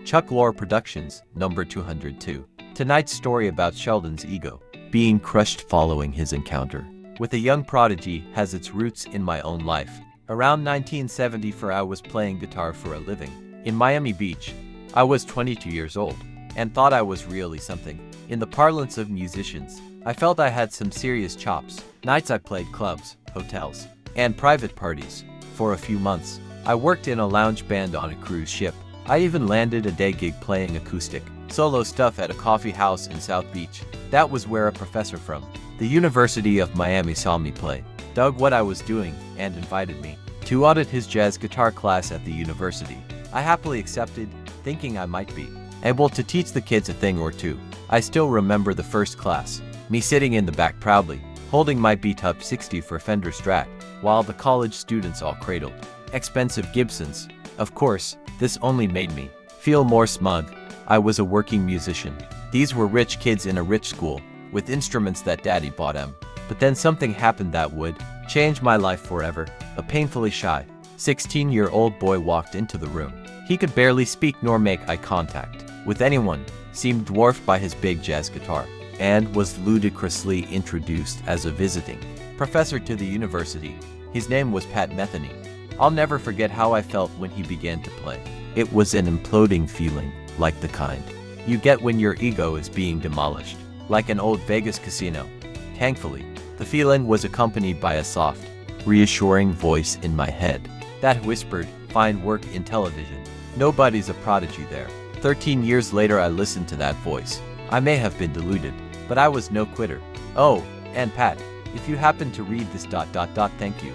Chuck Lorre Productions, number 202. Tonight's story about Sheldon's ego being crushed following his encounter with a young prodigy has its roots in my own life. Around 1974, I was playing guitar for a living in Miami Beach. I was 22 years old and thought I was really something. In the parlance of musicians, I felt I had some serious chops. Nights I played clubs, hotels, and private parties. For a few months, I worked in a lounge band on a cruise ship. I even landed a day gig playing acoustic solo stuff at a coffee house in South Beach. That was where a professor from the University of Miami saw me play, dug what I was doing, and invited me to audit his jazz guitar class at the university. I happily accepted, thinking I might be able to teach the kids a thing or two. I still remember the first class, me sitting in the back proudly, holding my beat-up 60 for Fender Strat, while the college students all cradled expensive Gibsons. Of course, this only made me feel more smug. I was a working musician. These were rich kids in a rich school, with instruments that daddy bought them. But then something happened that would change my life forever. A painfully shy 16-year-old boy walked into the room. He could barely speak nor make eye contact with anyone, seemed dwarfed by his big jazz guitar, and was ludicrously introduced as a visiting professor to the university. His name was Pat Metheny. I'll never forget how I felt when he began to play. It was an imploding feeling, like the kind you get when your ego is being demolished, like an old Vegas casino. Thankfully, the feeling was accompanied by a soft, reassuring voice in my head that whispered, "Find work in television. Nobody's a prodigy there." 13 years later, I listened to that voice. I may have been deluded, but I was no quitter. Oh, and Pat, if you happen to read this, thank you.